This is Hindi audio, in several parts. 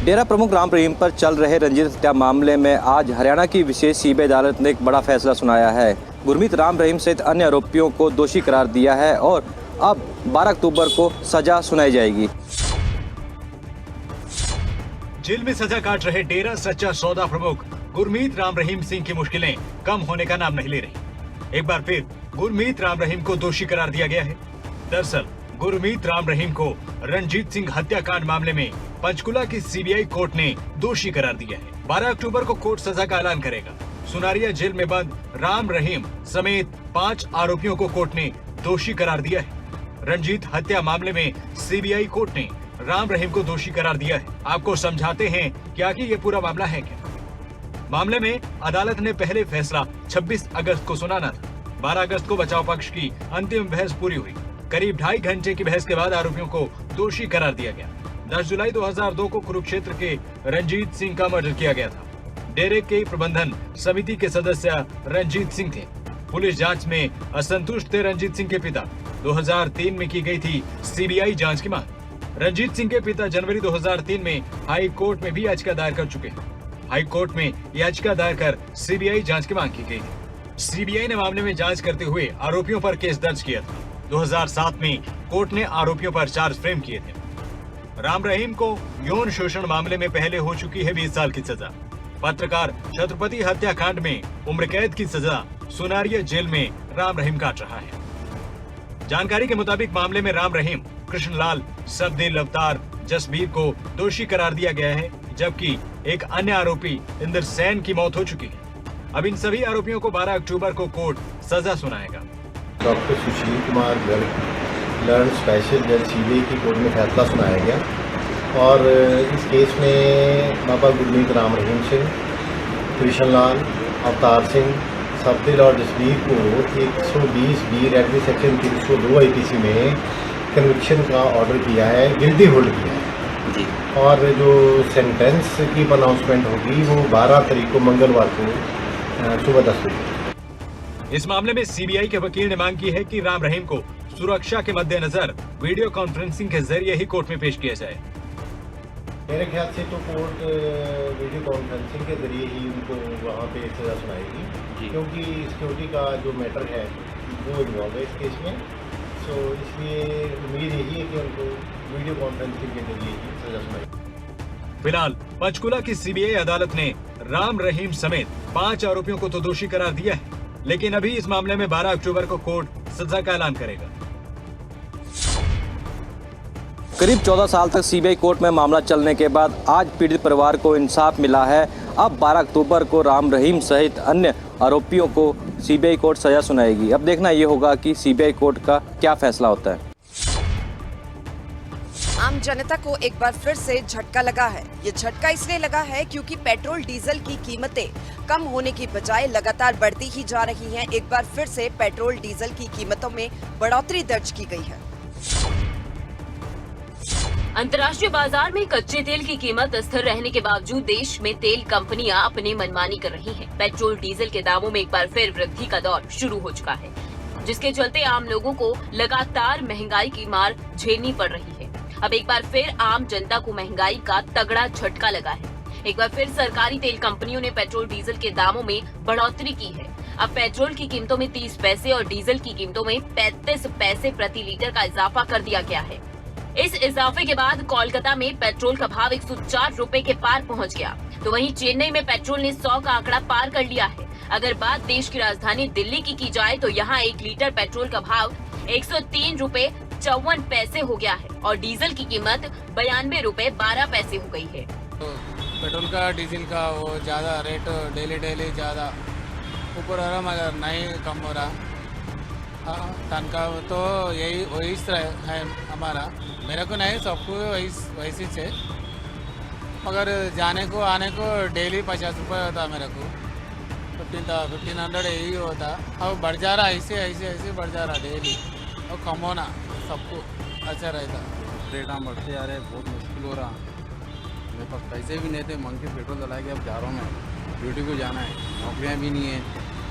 डेरा प्रमुख राम रहीम पर चल रहे रंजीत हत्या मामले में आज हरियाणा की विशेष सीबीआई अदालत ने एक बड़ा फैसला सुनाया है। गुरमीत राम रहीम सहित अन्य आरोपियों को दोषी करार दिया है और अब 12 अक्टूबर को सजा सुनाई जाएगी। जेल में सजा काट रहे डेरा सच्चा सौदा प्रमुख गुरमीत राम रहीम सिंह की मुश्किलें कम होने का नाम नहीं ले रही। एक बार फिर गुरमीत राम रहीम को दोषी करार दिया गया है। दरअसल गुरमीत राम रहीम को रणजीत सिंह हत्याकांड मामले में पंचकुला की सीबीआई कोर्ट ने दोषी करार दिया है। 12 अक्टूबर को कोर्ट सजा का ऐलान करेगा। सुनारिया जेल में बंद राम रहीम समेत 5 आरोपियों को कोर्ट ने दोषी करार दिया है। रणजीत हत्या मामले में सीबीआई कोर्ट ने राम रहीम को दोषी करार दिया है। आपको समझाते हैं क्या कि ये पूरा मामला है क्या। मामले में अदालत ने पहले फैसला 26 अगस्त को सुनाना था। 12 अगस्त को बचाव पक्ष की अंतिम बहस पूरी हुई। करीब 2.5 घंटे की बहस के बाद आरोपियों को दोषी करार दिया गया। 10 जुलाई 2002 को कुरुक्षेत्र के रंजीत सिंह का मर्डर किया गया था। डेरे के प्रबंधन समिति के सदस्य रंजीत सिंह थे। पुलिस जांच में असंतुष्ट थे रंजीत सिंह के पिता। 2003 में की गई थी सीबीआई जांच की मांग। रंजीत सिंह के पिता जनवरी 2003 में हाई कोर्ट में भी याचिका दायर कर चुके हैं। हाई कोर्ट में याचिका दायर कर सीबीआई जांच की मांग की गई है। सीबीआई ने मामले में जांच करते हुए आरोपियों पर केस दर्ज किया था। 2007 में कोर्ट ने आरोपियों पर चार्ज फ्रेम किए थे। राम रहीम को यौन शोषण मामले में पहले हो चुकी है 20 साल की सजा। पत्रकार छत्रपति हत्याकांड में उम्र कैद की सजा सुनारिया जेल में राम रहीम काट रहा है। जानकारी के मुताबिक मामले में राम रहीम, कृष्णलाल, सबदिल, अवतार, जसबीर को दोषी करार दिया गया है, जबकि एक अन्य आरोपी इंदर सेन की मौत हो चुकी है। अब इन सभी आरोपियों को 12 अक्टूबर को कोर्ट सजा सुनाएगा। Doctor Sushil Kumar learn special जज सीबीआई की कोर्ट में फैसला सुनाया गया और इस केस में बाबा गुरमीत राम रहीम सिंह, कृष्णलाल, अवतार सिंह, सबदिल और जसबीर को 120B रेडमी सेक्शन 302 IPC में कन्विक्शन का ऑर्डर किया है, गिल्टी होल्ड किया है जी। और जो सेंटेंस की अनाउंसमेंट होगी वो 12 तारीख को मंगलवार को सुबह 10 बजे। इस मामले में सीबीआई के वकील ने मांग की है कि राम रहीम को सुरक्षा के मद्देनजर वीडियो कॉन्फ्रेंसिंग के जरिए ही कोर्ट में पेश किया जाए। मेरे ख्याल से तो कोर्ट वीडियो कॉन्फ्रेंसिंग के जरिए ही उनको वहाँ पे सजा सुनाएगी, क्योंकि सिक्योरिटी का जो मैटर है वो इन्वॉल्व है इस केस में। तो इसलिए उम्मीद यही है कि उनको वीडियो कॉन्फ्रेंसिंग के जरिए ही सजा सुनाएगी। फिलहाल पंचकुला की सीबीआई अदालत ने राम रहीम समेत 5 आरोपियों को तो दोषी करार दिया है, लेकिन अभी इस मामले में 12 अक्टूबर को कोर्ट सजा का ऐलान करेगा। करीब 14 साल तक सीबीआई कोर्ट में मामला चलने के बाद आज पीड़ित परिवार को इंसाफ मिला है। अब 12 अक्टूबर को राम रहीम सहित अन्य आरोपियों को सीबीआई कोर्ट सजा सुनाएगी। अब देखना ये होगा कि सीबीआई कोर्ट का क्या फैसला होता है। आम जनता को एक बार फिर से झटका लगा है। ये झटका इसलिए लगा है क्योंकि पेट्रोल डीजल की कीमतें कम होने की बजाय लगातार बढ़ती ही जा रही हैं। एक बार फिर से पेट्रोल डीजल की कीमतों में बढ़ोतरी दर्ज की गई है। अंतर्राष्ट्रीय बाजार में कच्चे तेल की कीमत स्थिर रहने के बावजूद देश में तेल कंपनियां अपनी मनमानी कर रही हैं। पेट्रोल डीजल के दामों में एक बार फिर वृद्धि का दौर शुरू हो चुका है, जिसके चलते आम लोगों को लगातार महंगाई की मार झेलनी पड़ रही है। अब एक बार फिर आम जनता को महंगाई का तगड़ा झटका लगा है। एक बार फिर सरकारी तेल कंपनियों ने पेट्रोल डीजल के दामों में बढ़ोतरी की है। अब पेट्रोल की कीमतों में 30 पैसे और डीजल की कीमतों में 35 पैसे प्रति लीटर का इजाफा कर दिया गया है। इस इजाफे के बाद कोलकाता में पेट्रोल का भाव 104 रुपए के पार पहुंच गया, तो वहीं चेन्नई में पेट्रोल ने 100 का आंकड़ा पार कर लिया है। अगर बात देश की राजधानी दिल्ली की जाए तो यहाँ 1 लीटर पेट्रोल का भाव 103 रुपए 54 पैसे हो गया है और डीजल की कीमत 92 रुपए 12 पैसे हो गई है। तो पेट्रोल का डीजल का वो ज़्यादा रेट डेली ज़्यादा ऊपर आ रहा, मगर नहीं कम हो रहा। हाँ, तनका तो यही वही है हमारा। मेरे को नहीं, सबको वैसी है, मगर जाने को आने को डेली 50 रुपये होता मेरे को। 1500 यही होता। अब बढ़ जा रहा, ऐसे बढ़ जा रहा डेली। और कम होना सबको अच्छा रहता। रेट बढ़ते जा रहे, बहुत मुश्किल हो रहा। मेरे पास पैसे भी नहीं थे, मंग के पेट्रोल डला के अब जा रहा हूँ मैं। ड्यूटी को जाना है, नौकरियाँ भी नहीं है,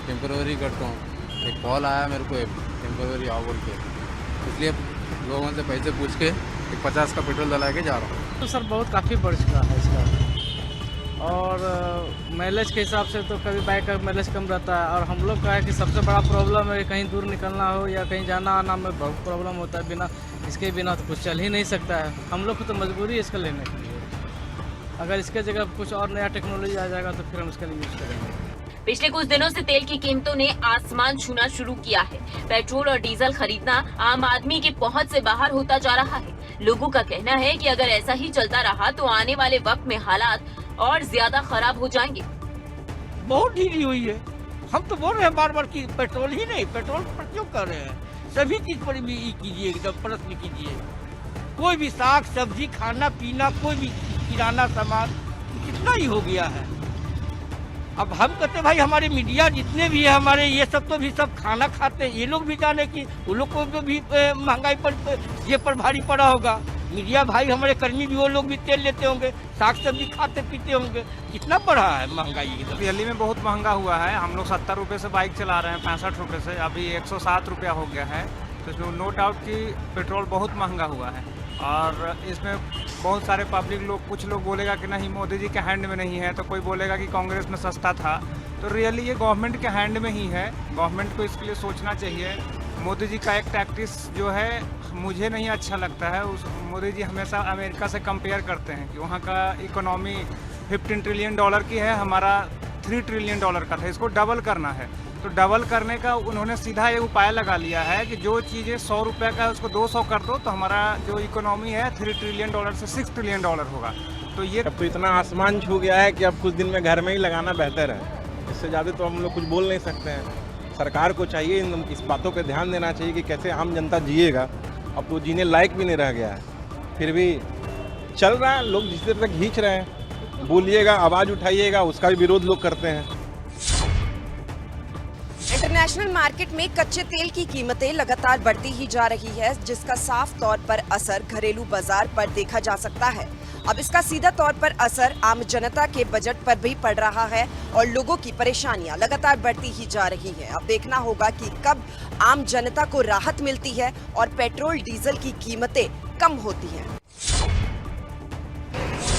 टेम्पररी करता हूँ। एक कॉल आया मेरे को टेम्पररी आओ बोल के, इसलिए लोगों से पैसे पूछ के एक 50 का पेट्रोल डला के जा रहा हूँ। तो सर बहुत काफ़ी बढ़ चुका है इसका, और माइलेज के हिसाब से तो कभी बाइक का माइलेज कम रहता है, और हम लोग का है कि सबसे बड़ा प्रॉब्लम है कहीं दूर निकलना हो या कहीं जाना आना में बहुत प्रॉब्लम होता है। बिना इसके बिना तो कुछ चल ही नहीं सकता है। हम लोग को तो मजबूरी है इसका लेने के लिए। अगर इसके जगह कुछ और नया टेक्नोलॉजी आ जाएगा तो फिर हम इसका यूज़ करेंगे। पिछले कुछ दिनों से तेल की कीमतों ने आसमान छूना शुरू किया है। पेट्रोल और डीजल खरीदना आम आदमी की पहुंच से बाहर होता जा रहा है। लोगों का कहना है कि अगर ऐसा ही चलता रहा तो आने वाले वक्त में हालात और ज्यादा खराब हो जाएंगे। बहुत ढीली हुई है। हम तो बोल रहे हैं बार बार कि पेट्रोल ही नहीं, पेट्रोल पर क्यों कर रहे हैं? सभी चीज पर भी कीजिए, एकदम प्रश्न कीजिए। कोई भी साग सब्जी खाना पीना, कोई भी किराना सामान कितना ही हो गया है। अब हम कहते भाई हमारे मीडिया जितने भी है हमारे, ये सब तो भी सब खाना खाते हैं। ये लोग भी जाने कि उन लोग को भी महंगाई पर ये पर भारी पड़ा होगा। मीडिया भाई हमारे कर्मी भी, वो लोग भी तेल लेते होंगे, साग सब्जी खाते पीते होंगे। कितना बढ़ा है महंगाई एकदम। दिल्ली में बहुत महंगा हुआ है। हम लोग 70 रुपये से बाइक चला रहे हैं, 65 रुपये से, अभी 107 रुपया हो गया है। तो इसमें नो डाउट कि पेट्रोल बहुत महंगा हुआ है। और इसमें बहुत सारे पब्लिक लोग, कुछ लोग बोलेगा कि नहीं मोदी जी के हैंड में नहीं है, तो कोई बोलेगा कि कांग्रेस में सस्ता था। तो रियली ये गवर्नमेंट के हैंड में ही है। गवर्नमेंट को इसके लिए सोचना चाहिए। मोदी जी का एक टैक्टिस जो है मुझे नहीं अच्छा लगता है। उस मोदी जी हमेशा अमेरिका से कंपेयर करते हैं कि वहाँ का इकोनॉमी 15 ट्रिलियन डॉलर की है, हमारा 3 ट्रिलियन डॉलर का था। इसको डबल करना है। तो डबल करने का उन्होंने सीधा एक उपाय लगा लिया है कि जो चीज़ें 100 रुपये का है उसको 200 कर दो, तो हमारा जो इकोनॉमी है 3 ट्रिलियन डॉलर से 6 ट्रिलियन डॉलर होगा। तो ये अब तो इतना आसमान छू गया है कि अब कुछ दिन में घर में ही लगाना बेहतर है। इससे ज़्यादा तो हम लोग कुछ बोल नहीं सकते हैं। सरकार को चाहिए इस बातों पे ध्यान देना चाहिए कि कैसे आम जनता जिएगा। अब तो जीने लायक भी नहीं रह गया है, फिर भी चल रहा है। लोग जिस तरह तक खींच रहे हैं, बोलिएगा, आवाज़ उठाइएगा, उसका भी विरोध लोग करते हैं। इंटरनेशनल मार्केट में कच्चे तेल की कीमतें लगातार बढ़ती ही जा रही है, जिसका साफ तौर पर असर घरेलू बाजार पर देखा जा सकता है। अब इसका सीधा तौर पर असर आम जनता के बजट पर भी पड़ रहा है और लोगों की परेशानियां लगातार बढ़ती ही जा रही हैं। अब देखना होगा कि कब आम जनता को राहत मिलती है और पेट्रोल डीजल की कीमतें कम होती हैं।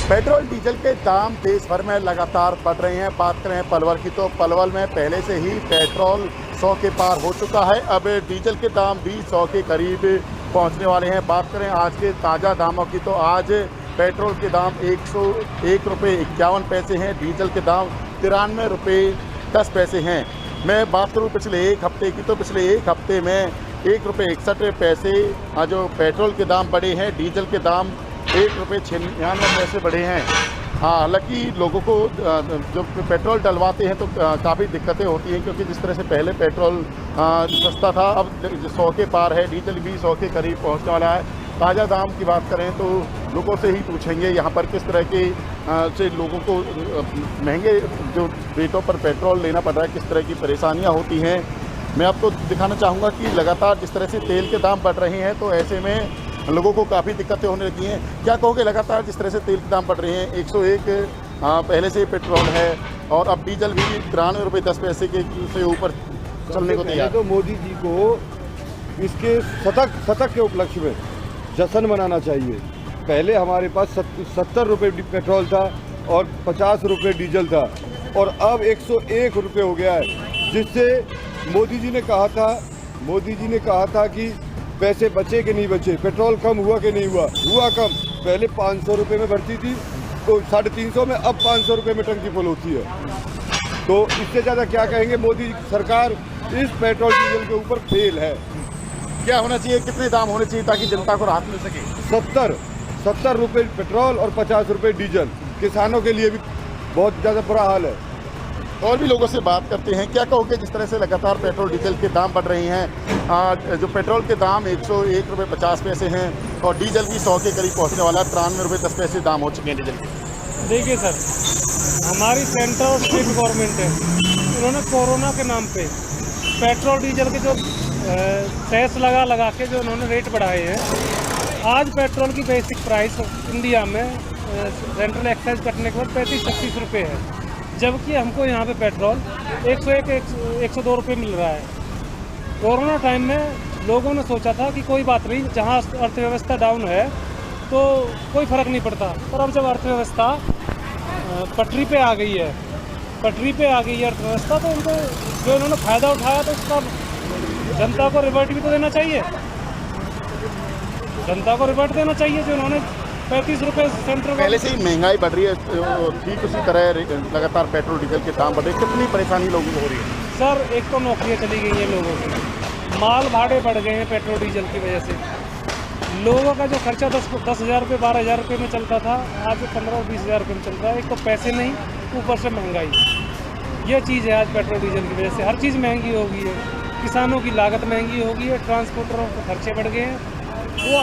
पेट्रोल डीजल के दाम देश भर में लगातार बढ़ रहे हैं। बात करें पलवल की तो पलवल में पहले से ही पेट्रोल 100 के पार हो चुका है। अब डीजल के दाम भी 100 के करीब पहुंचने वाले हैं। बात करें आज के ताज़ा दामों की तो आज पेट्रोल के दाम 101 रुपये 51 पैसे हैं। डीजल के दाम 93 रुपये 10 पैसे हैं। मैं बात करूं पिछले एक हफ्ते की तो पिछले एक हफ्ते में 1 रुपये 61 पैसे जो पेट्रोल के दाम बढ़े हैं। डीजल के दाम 1 रुपये 96 पैसे बढ़े हैं। हाँ, हालांकि लोगों को जो पेट्रोल डलवाते हैं तो काफ़ी दिक्कतें होती हैं, क्योंकि जिस तरह से पहले पेट्रोल सस्ता था, अब 100 के पार है। डीजल भी 100 के करीब पहुंचने वाला है। ताज़ा दाम की बात करें तो लोगों से ही पूछेंगे यहाँ पर किस तरह के से लोगों को महंगे जो रेटों पर पेट्रोल लेना पड़ रहा है, किस तरह की परेशानियाँ होती हैं। मैं आपको दिखाना चाहूँगा कि लगातार जिस तरह से तेल के दाम बढ़ रहे हैं तो ऐसे में लोगों को काफ़ी दिक्कतें होने लगी हैं। क्या कहोगे, लगातार जिस तरह से तेल के दाम बढ़ रहे हैं, 101 पहले से पेट्रोल है और अब डीजल भी 93 रुपये 10 पैसे के से ऊपर चलने को तैयार। तो मोदी जी को इसके शतक के उपलक्ष्य में जश्न मनाना चाहिए। पहले हमारे पास 70 रुपये पेट्रोल था और 50 रुपये डीजल था, और अब 101 रुपये हो गया है, जिससे मोदी जी ने कहा था कि पैसे बचे कि नहीं बचे, पेट्रोल कम हुआ कि नहीं हुआ कम। पहले 500 रुपये में भरती थी तो 350 में, अब 500 रुपये में टंकी फुल होती है। तो इससे ज़्यादा क्या कहेंगे, मोदी सरकार इस पेट्रोल डीजल के ऊपर फेल है। क्या होना चाहिए, कितने दाम होने चाहिए ताकि जनता को राहत मिल सके? 70 रुपये पेट्रोल और 50 रुपये डीजल। किसानों के लिए भी बहुत ज़्यादा बुरा हाल है। और भी लोगों से बात करते हैं। क्या कहोगे, जिस तरह से लगातार पेट्रोल डीजल के दाम बढ़ रहे हैं, जो पेट्रोल के दाम 101 रुपये 50 पैसे हैं और डीजल भी 100 के करीब पहुंचने वाला है, 93 रुपये 10 पैसे दाम हो चुके हैं डीजल के। देखिए सर, हमारी सेंटर और स्टेट गवर्नमेंट है, उन्होंने कोरोना के नाम पे पेट्रोल डीजल के जो सेस लगा के जो उन्होंने रेट बढ़ाए हैं। आज पेट्रोल की बेसिक प्राइस इंडिया में सेंट्रल एक्साइज कटने के बाद 35-36 रुपये है, जबकि हमको यहाँ पे पेट्रोल 101-102 रुपये मिल रहा है। कोरोना टाइम में लोगों ने सोचा था कि कोई बात नहीं, जहाँ अर्थव्यवस्था डाउन है तो कोई फ़र्क नहीं पड़ता। पर अब जब अर्थव्यवस्था पटरी पे आ गई है अर्थव्यवस्था, तो उनको जो इन्होंने फ़ायदा उठाया तो उसका जनता को रिवर्ट भी तो देना चाहिए। जनता को रिवर्ट देना चाहिए जो इन्होंने 35 रुपये सेंटर पहले से ही महंगाई बढ़ रही है, ठीक उसी तरह लगातार पेट्रोल डीजल के दाम बढ़ रहे हैं। कितनी परेशानी लोगों को हो रही है? सर, एक तो नौकरियाँ चली गई हैं लोगों की, माल भाड़े बढ़ गए हैं पेट्रोल डीजल की वजह से। लोगों का जो खर्चा 10,000 रुपये 12,000 रुपये में चलता था, आज 15 और 20,000 रुपये में चल रहा है। एक तो पैसे नहीं, ऊपर से महंगाई। ये चीज़ है आज पेट्रोल डीजल की वजह से हर चीज़ महंगी हो गई है। किसानों की लागत महंगी हो गई है, ट्रांसपोर्टरों के खर्चे बढ़ गए हैं। वो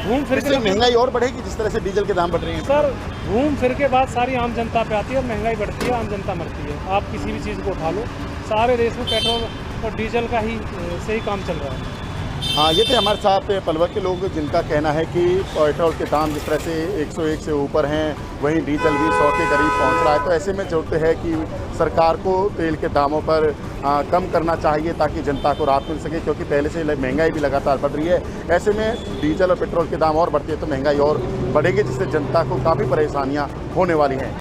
घूम फिर के महंगाई और बढ़ेगी जिस तरह से डीजल के दाम बढ़ रहे हैं। सर, घूम फिर के बाद सारी आम जनता पे आती है और महंगाई बढ़ती है, आम जनता मरती है। आप किसी भी चीज़ को उठा लो, सारे देश में पेट्रोल और डीजल का ही से ही काम चल रहा है। हाँ, ये थे हमारे साथ पलवल के लोग जिनका कहना है कि पेट्रोल के दाम जिस तरह से 101 से ऊपर हैं, वहीं डीजल भी 100 के करीब पहुंच रहा है। तो ऐसे में जरूरत है कि सरकार को तेल के दामों पर कम करना चाहिए ताकि जनता को राहत मिल सके, क्योंकि पहले से महंगाई भी लगातार बढ़ रही है। ऐसे में डीजल और पेट्रोल के दाम और बढ़ते हैं तो महंगाई और बढ़ेगी, जिससे जनता को काफ़ी परेशानियाँ होने वाली हैं।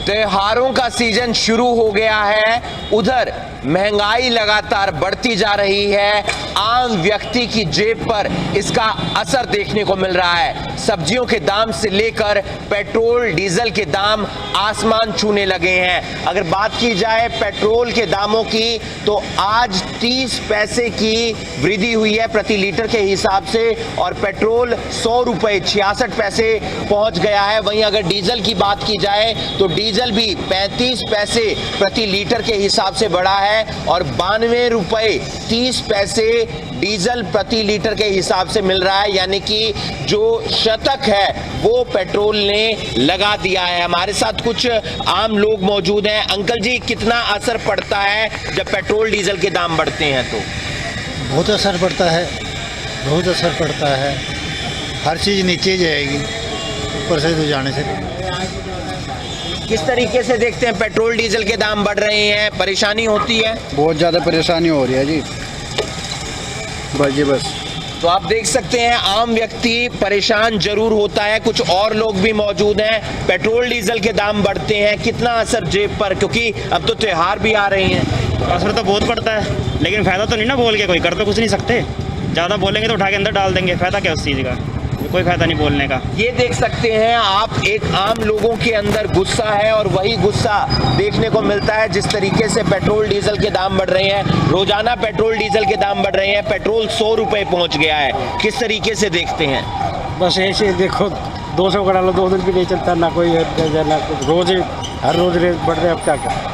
त्योहारों का सीजन शुरू हो गया है, उधर महंगाई लगातार बढ़ती जा रही है। आम व्यक्ति की जेब पर इसका असर देखने को मिल रहा है। सब्जियों के दाम से लेकर पेट्रोल डीजल के दाम आसमान छूने लगे हैं। अगर बात की जाए पेट्रोल के दामों की, तो आज 30 पैसे की वृद्धि हुई है प्रति लीटर के हिसाब से, और पेट्रोल 100 रुपये 66 पैसे पहुंच गया है। वहीं अगर डीजल की बात की जाए तो डीजल भी 35 पैसे प्रति लीटर के हिसाब से बढ़ा है, और 92 रुपये 30 पैसे डीजल प्रति लीटर के हिसाब से मिल रहा है। यानी कि जो शतक है वो पेट्रोल ने लगा दिया है। हमारे साथ कुछ आम लोग मौजूद हैं। अंकल जी, कितना असर पड़ता है जब पेट्रोल डीजल के दाम बढ़ते हैं? तो बहुत असर पड़ता है, बहुत असर पड़ता है। हर चीज़ नीचे जाएगी, ऊपर से तो जाने से। किस तरीके से देखते हैं पेट्रोल डीजल के दाम बढ़ रहे हैं, परेशानी होती है? बहुत ज़्यादा परेशानी हो रही है जी, बस। तो आप देख सकते हैं आम व्यक्ति परेशान जरूर होता है। कुछ और लोग भी मौजूद हैं। पेट्रोल डीजल के दाम बढ़ते हैं, कितना असर जेब पर, क्योंकि अब तो त्योहार भी आ रहे हैं। असर तो बहुत पड़ता है, लेकिन फायदा तो नहीं ना बोल के, कोई कर तो कुछ नहीं सकते। ज़्यादा बोलेंगे तो उठा के अंदर डाल देंगे, फायदा क्या उस चीज़ का? कोई फायदा नहीं बोलने का। ये देख सकते हैं आप, एक आम लोगों के अंदर गुस्सा है, और वही गुस्सा देखने को मिलता है जिस तरीके से पेट्रोल डीजल के दाम बढ़ रहे हैं। रोजाना पेट्रोल डीजल के दाम बढ़ रहे हैं। पेट्रोल 100 रुपये पहुंच गया है। किस तरीके से देखते हैं? बस ऐसे देखो, 200 का डालो, 2 दिन भी नहीं चलता, ना कोई ना रोज, हर रोज रेट बढ़ रहे हैं। अब क्या करें?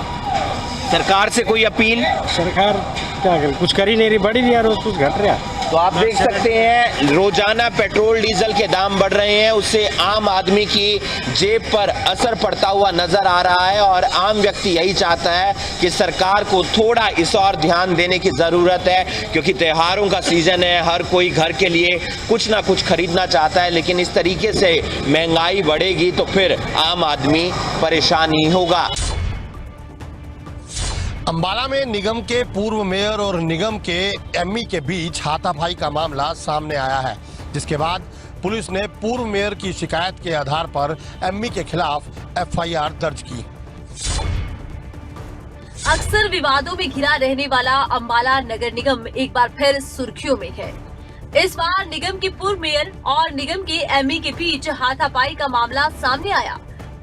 सरकार से कोई अपील? सरकार क्या करे, कुछ कर ही नहीं रही, बढ़ ही नहीं रहा, रोज कुछ घट रहा। तो आप देख सकते हैं रोजाना पेट्रोल डीजल के दाम बढ़ रहे हैं, उससे आम आदमी की जेब पर असर पड़ता हुआ नजर आ रहा है। और आम व्यक्ति यही चाहता है कि सरकार को थोड़ा इस और ध्यान देने की ज़रूरत है, क्योंकि त्योहारों का सीज़न है, हर कोई घर के लिए कुछ ना कुछ खरीदना चाहता है। लेकिन इस तरीके से महंगाई बढ़ेगी तो फिर आम आदमी परेशान ही होगा। अंबाला में निगम के पूर्व मेयर और निगम के एमई के बीच हाथापाई का मामला सामने आया है, जिसके बाद पुलिस ने पूर्व मेयर की शिकायत के आधार पर एमई के खिलाफ एफआईआर दर्ज की। अक्सर विवादों में घिरा रहने वाला अंबाला नगर निगम एक बार फिर सुर्खियों में है। इस बार निगम के पूर्व मेयर और निगम के एमई के बीच हाथापाई का मामला सामने आया।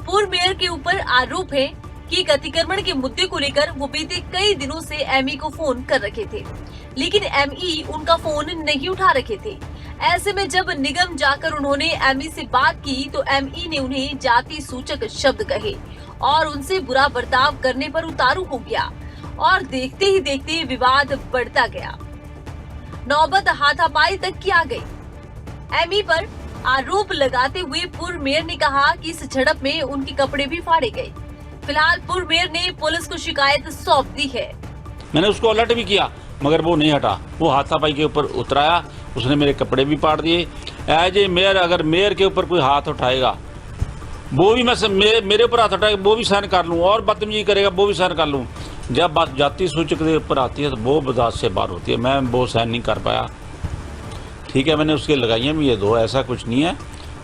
पूर्व मेयर के ऊपर आरोप है कि अतिक्रमण के मुद्दे को लेकर वो बीते कई दिनों से एमई को फोन कर रखे थे, लेकिन एमई उनका फोन नहीं उठा रखे थे। ऐसे में जब निगम जाकर उन्होंने एमई से बात की तो एमई ने उन्हें जाति सूचक शब्द कहे और उनसे बुरा बर्ताव करने पर उतारू हो गया, और देखते ही देखते विवाद बढ़ता गया। नौबत हाथापाई तक की आ गई। एमई पर आरोप लगाते हुए पूर्व मेयर ने कहा कि इस झड़प में उनके कपड़े भी फाड़े गए। फिलहाल पूर्व मेयर ने पुलिस को शिकायत सौंप दी है। मैंने उसको अलर्ट भी किया, मगर वो नहीं हटा। वो हाथापाई के ऊपर उतराया, उसने मेरे कपड़े भी फाड़ दिए। एज ए मेयर, अगर मेयर के ऊपर कोई हाथ उठाएगा, वो भी मेरे ऊपर हाथ उठाएगा, वो भी सहन कर लूँ, और बदतमीजी करेगा वो भी सहन कर लूँ। जब बात जाति सूचक के ऊपर आती है तो वो बर्दाश्त से बाहर होती है। मैं वो सहन नहीं कर पाया। ठीक है, मैंने उसके लगाई भी है 2, ऐसा कुछ नहीं है।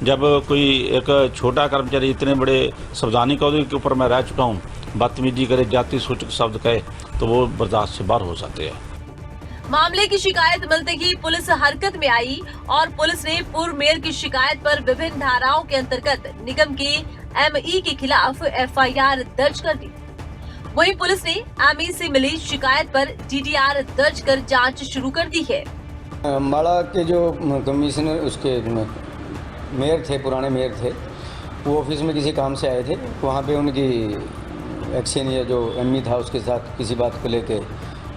जब कोई एक छोटा कर्मचारी इतने बड़े संवैधानिक अहदे के ऊपर मैं रह चुका हूँ, बदतमीजी करे, जाति सूचक शब्द कहे, तो वो बर्दाश्त से बाहर हो जाते हैं। मामले की शिकायत मिलते ही पुलिस हरकत में आई और पुलिस ने पूर्व मेयर की शिकायत पर विभिन्न धाराओं के अंतर्गत निगम के एमई के खिलाफ एफआईआर दर्ज कर दी। वहीं पुलिस ने एमई से मिली शिकायत पर डीडीआर दर्ज कर जांच शुरू कर दी है। अम्बाला के जो कमिश्नर उसके मेयर थे, पुराने मेयर थे, वो ऑफिस में किसी काम से आए थे। वहाँ पे उनकी एक्शन या जो एमई था उसके साथ किसी बात को लेके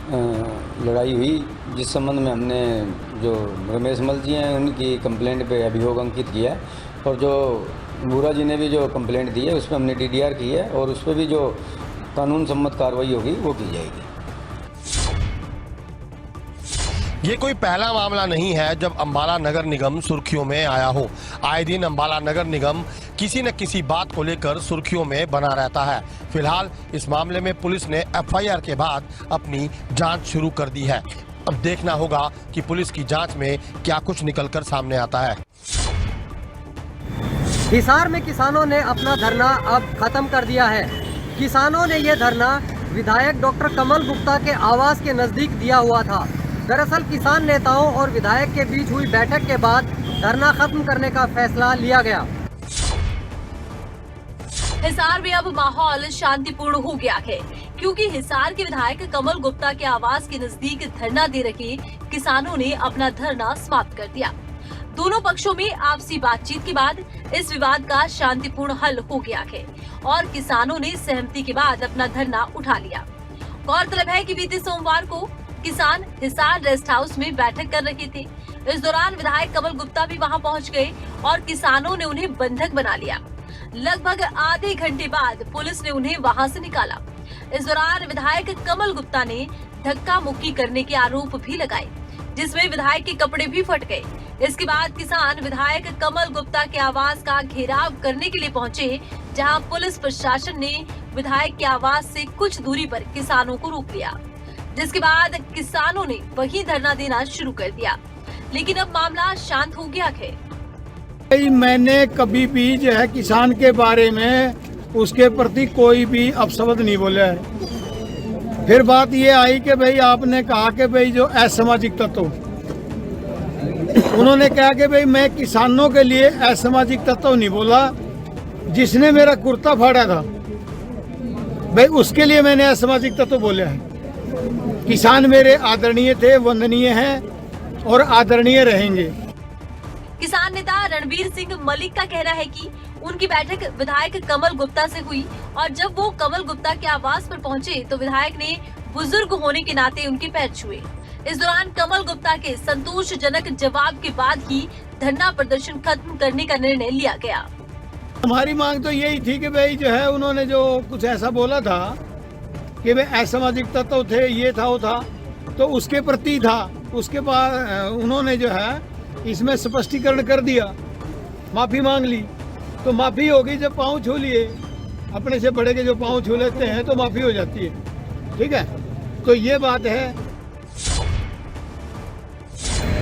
लड़ाई हुई, जिस संबंध में हमने जो रमेश मल जी हैं उनकी कंप्लेंट पे अभियोग अंकित किया है और जो बूरा जी ने भी जो कंप्लेंट दी है उस पर हमने डीडीआर की है और उस पर भी जो कानून सम्मत कार्रवाई होगी वो की जाएगी। ये कोई पहला मामला नहीं है जब अम्बाला नगर निगम सुर्खियों में आया हो। आए दिन अम्बाला नगर निगम किसी न किसी बात को लेकर सुर्खियों में बना रहता है। फिलहाल इस मामले में पुलिस ने एफआईआर के बाद अपनी जांच शुरू कर दी है। अब देखना होगा कि पुलिस की जांच में क्या कुछ निकलकर सामने आता है। हिसार में किसानों ने अपना धरना अब खत्म कर दिया है। किसानों ने यह धरना विधायक डॉक्टर कमल गुप्ता के आवास के नजदीक दिया हुआ था। दरअसल किसान नेताओं और विधायक के बीच हुई बैठक के बाद धरना खत्म करने का फैसला लिया गया। हिसार में अब माहौल शांतिपूर्ण हो गया है क्योंकि हिसार के विधायक कमल गुप्ता के आवास के नजदीक धरना दे रहे किसानों ने अपना धरना समाप्त कर दिया। दोनों पक्षों में आपसी बातचीत के बाद इस विवाद का शांतिपूर्ण हल हो गया है और किसानों ने सहमति के बाद अपना धरना उठा लिया। गौरतलब है कि बीते सोमवार को किसान हिसार रेस्ट हाउस में बैठक कर रहे थे। इस दौरान विधायक कमल गुप्ता भी वहां पहुंच गए और किसानों ने उन्हें बंधक बना लिया। लगभग आधे घंटे बाद पुलिस ने उन्हें वहां से निकाला। इस दौरान विधायक कमल गुप्ता ने धक्का मुक्की करने के आरोप भी लगाए, जिसमें विधायक के कपड़े भी फट गए। इसके बाद किसान विधायक कमल गुप्ता के आवास का घेराव करने के लिए पहुंचे, जहां पुलिस प्रशासन ने विधायक के आवास से कुछ दूरी पर किसानों को रोक लिया, जिसके बाद किसानों ने वही धरना देना शुरू कर दिया। लेकिन अब मामला शांत हो गया है। मैंने कभी भी जो है किसान के बारे में उसके प्रति कोई भी अपशब्द नहीं बोला है। फिर बात ये आई कि भाई आपने कहा कि भाई जो असामाजिक तत्व, उन्होंने कहा कि भाई मैं किसानों के लिए असामाजिक तत्व नहीं बोला। जिसने मेरा कुर्ता फाड़ा था भाई उसके लिए मैंने असामाजिक तत्व बोला है। किसान मेरे आदरणीय थे, वंदनीय हैं और आदरणीय रहेंगे। किसान नेता रणबीर सिंह मलिक का कहना है कि उनकी बैठक विधायक कमल गुप्ता से हुई और जब वो कमल गुप्ता के आवास पर पहुंचे तो विधायक ने बुजुर्ग होने के नाते उनके पैर छुए। इस दौरान कमल गुप्ता के संतोषजनक जवाब के बाद ही धरना प्रदर्शन खत्म करने का निर्णय लिया गया। हमारी मांग तो यही थी कि भाई जो है उन्होंने जो कुछ ऐसा बोला था कि भाई असामाजिक तत्व थे, ये था वो था, तो उसके प्रति था। उसके बाद उन्होंने जो है इसमें स्पष्टीकरण कर दिया, माफ़ी मांग ली तो माफ़ी होगी। जब पाँव छू लिए, अपने से बड़े के जो पाँव छू लेते हैं तो माफ़ी हो जाती है। ठीक है, तो ये बात है।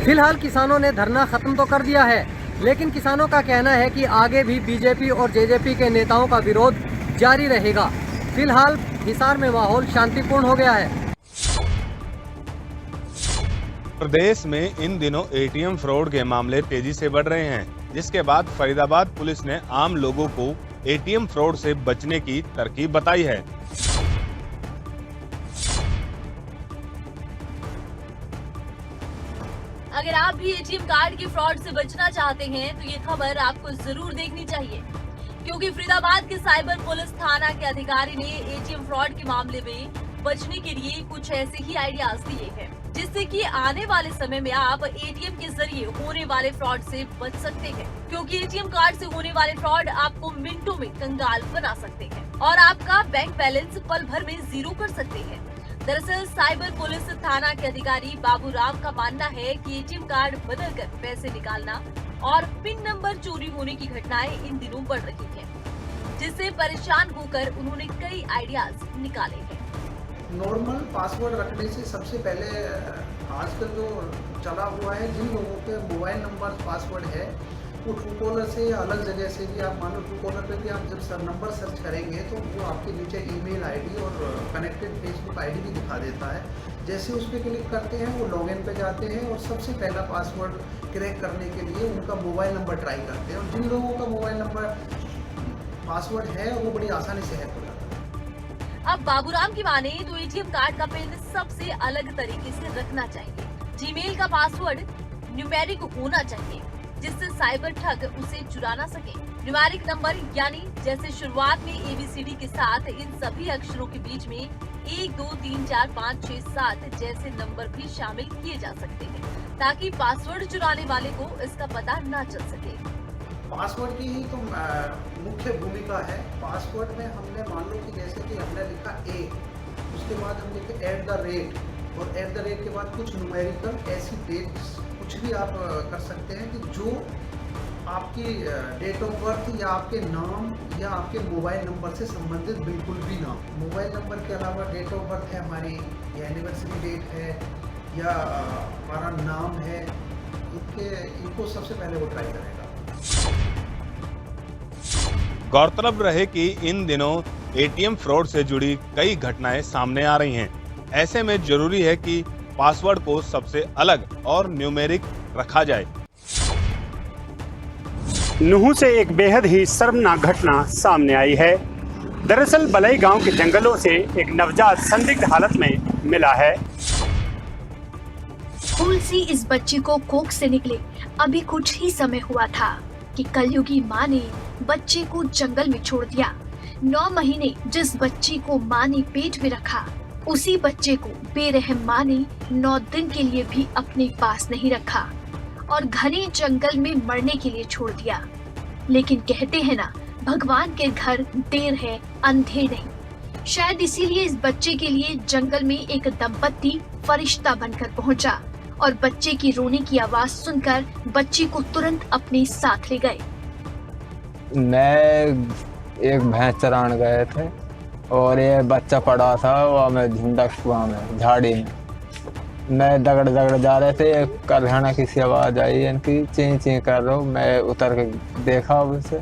फिलहाल किसानों ने धरना खत्म तो कर दिया है, लेकिन किसानों का कहना है कि आगे भी बीजेपी और जेजेपी के नेताओं का विरोध जारी रहेगा। फिलहाल हिसार में माहौल शांतिपूर्ण हो गया है। प्रदेश में इन दिनों एटीएम फ्रॉड के मामले तेजी से बढ़ रहे हैं, जिसके बाद फरीदाबाद पुलिस ने आम लोगों को एटीएम फ्रॉड से बचने की तरकीब बताई है। अगर आप भी एटीएम कार्ड की फ्रॉड से बचना चाहते हैं तो ये खबर आपको जरूर देखनी चाहिए, क्योंकि फरीदाबाद के साइबर पुलिस थाना के अधिकारी ने एटीएम फ्रॉड के मामले में बचने के लिए कुछ ऐसे ही आइडियाज दिए हैं, जिससे कि आने वाले समय में आप एटीएम के जरिए होने वाले फ्रॉड से बच सकते हैं। क्योंकि एटीएम कार्ड से होने वाले फ्रॉड आपको मिनटों में कंगाल बना सकते हैं और आपका बैंक बैलेंस पल भर में जीरो कर सकते हैं। दरअसल साइबर पुलिस थाना के अधिकारी बाबू राम का मानना है कि एटीएम कार्ड बदलकर पैसे निकालना और पिन नंबर चोरी होने की घटनाएं इन दिनों बढ़ रही हैं, जिससे परेशान होकर उन्होंने कई आइडियाज निकाले हैं। नॉर्मल पासवर्ड रखने से सबसे पहले आजकल जो चला हुआ है, जिन लोगों के मोबाइल नंबर पासवर्ड है वो ट्रू कॉलर से या अलग जगह से भी, आप मान लो ट्रू कॉलर पे भी आप जब नंबर सर्च करेंगे तो वो आपके नीचे ईमेल आईडी और कनेक्टेड फेसबुक आईडी भी दिखा देता है। जैसे उस पर क्लिक करते हैं वो लॉगिन पे जाते हैं और सबसे पहला पासवर्ड क्रैक करने के लिए उनका मोबाइल नंबर ट्राई करते हैं, और जिन लोगों का मोबाइल नंबर पासवर्ड है वो बड़ी आसानी से हैक हो जाता है। अब बाबूराम की माने तो एटीएम कार्ड का पिन सबसे अलग तरीके से रखना चाहिए। जीमेल का पासवर्ड न्यूमेरिक होना चाहिए जिससे साइबर ठग उसे चुरा ना सके। न्यूमेरिक नंबर यानी जैसे शुरुआत में ABCD के साथ इन सभी अक्षरों के बीच में 1 2 3 4 5 6 7 जैसे नंबर भी शामिल किए जा सकते हैं ताकि पासवर्ड चुराने वाले को इसका पता न चल सके। पासवर्ड की ही तो मुख्य भूमिका है। पासवर्ड में हमने मान लो कि जैसे कि हमने लिखा A, उसके बाद हम लिखे @ और @ के बाद कुछ न्यूमेरिकल ऐसी डेट्स कुछ भी आप कर सकते हैं कि जो आपकी डेट ऑफ बर्थ या आपके नाम या आपके मोबाइल नंबर से संबंधित बिल्कुल भी ना। मोबाइल नंबर के अलावा डेट ऑफ बर्थ है हमारी, या एनिवर्सरी डेट है, या हमारा नाम है, इनको सबसे पहले वो ट्राई करेगा। गौरतलब रहे कि इन दिनों एटीएम फ्रॉड से जुड़ी कई घटनाएं सामने आ रही हैं। ऐसे में जरूरी है कि पासवर्ड को सबसे अलग और न्यूमेरिक रखा जाए। नुहू से एक बेहद ही शर्मनाक घटना सामने आई है। दरअसल बलई गांव के जंगलों से एक नवजात संदिग्ध हालत में मिला है। तुलसी इस बच्चे को कोख से निकले अभी कुछ ही समय हुआ था कि कलयुगी माँ ने बच्चे को जंगल में छोड़ दिया। 9 महीने जिस बच्चे को माँ ने पेट में रखा, उसी बच्चे को बेरहम माँ ने 9 दिन के लिए भी अपने पास नहीं रखा और घने जंगल में मरने के लिए छोड़ दिया। लेकिन कहते हैं ना, भगवान के घर देर है अंधेर नहीं। शायद इसीलिए इस बच्चे के लिए जंगल में एक दंपत्ति फरिश्ता बनकर पहुंचा और बच्चे की रोने की आवाज सुनकर बच्चे को तुरंत अपने साथ ले गए। मैं एक भैंस चराने गए थे और ये बच्चा पड़ा था वहाँ में झुंडा कुआं में झाड़ी में। मैं दगड़ जा रहे थे, करहाना की सी आवाज़ आई इनकी चीं चीं कर रहा हूँ। मैं उतर के देखा, उसे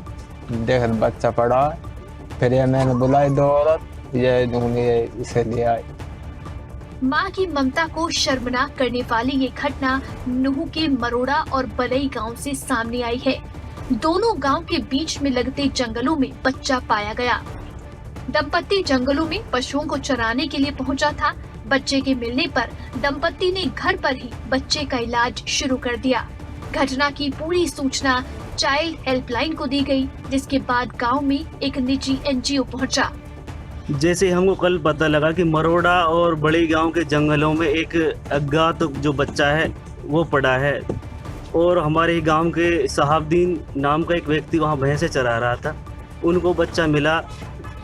देख बच्चा पड़ा। फिर ये मैंने बुलाई 2 औरत, ये ढूंढी इसे ले आई। माँ की ममता को शर्मनाक करने वाली ये घटना नुहू के मरोड़ा और बलई गांव से सामने आई है। दोनों गांव के बीच में लगते जंगलों में बच्चा पाया गया। दंपत्ति जंगलों में पशुओं को चराने के लिए पहुंचा था। बच्चे के मिलने पर दंपत्ति ने घर पर ही बच्चे का इलाज शुरू कर दिया। घटना की पूरी सूचना चाइल्ड हेल्पलाइन को दी गई, जिसके बाद गांव में एक निजी NGO पहुंचा। जैसे हमको कल पता लगा कि मरोड़ा और बड़ी गांव के जंगलों में एक अज्ञात जो बच्चा है वो पड़ा है, और हमारे गांव के सहाबदीन नाम का एक व्यक्ति वहां भैंसे चरा रहा था। उनको बच्चा मिला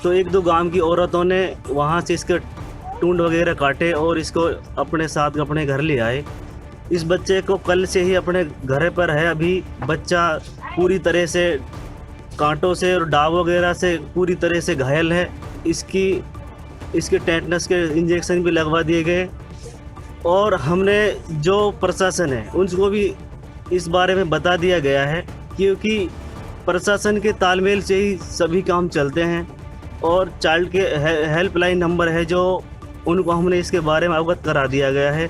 तो 1-2 गांव की औरतों ने वहां से इसके टूंड वगैरह काटे और इसको अपने साथ अपने घर ले आए। इस बच्चे को कल से ही अपने घर पर है। अभी बच्चा पूरी तरह से कांटों से और डाव वगैरह से पूरी तरह से घायल है। इसके टेटनस के इंजेक्शन भी लगवा दिए गए, और हमने जो प्रशासन है उनको भी इस बारे में बता दिया गया है, क्योंकि प्रशासन के तालमेल से ही सभी काम चलते हैं। और चाइल्ड के हेल्पलाइन नंबर है जो उनको हमने इसके बारे में अवगत करा दिया गया है।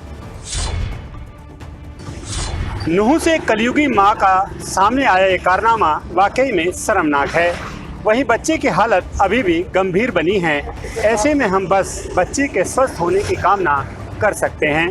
नुहू से कलयुगी मां का सामने आया ये कारनामा वाकई में शर्मनाक है। वहीं बच्चे की हालत अभी भी गंभीर बनी है। ऐसे में हम बस बच्चे के स्वस्थ होने की कामना कर सकते हैं।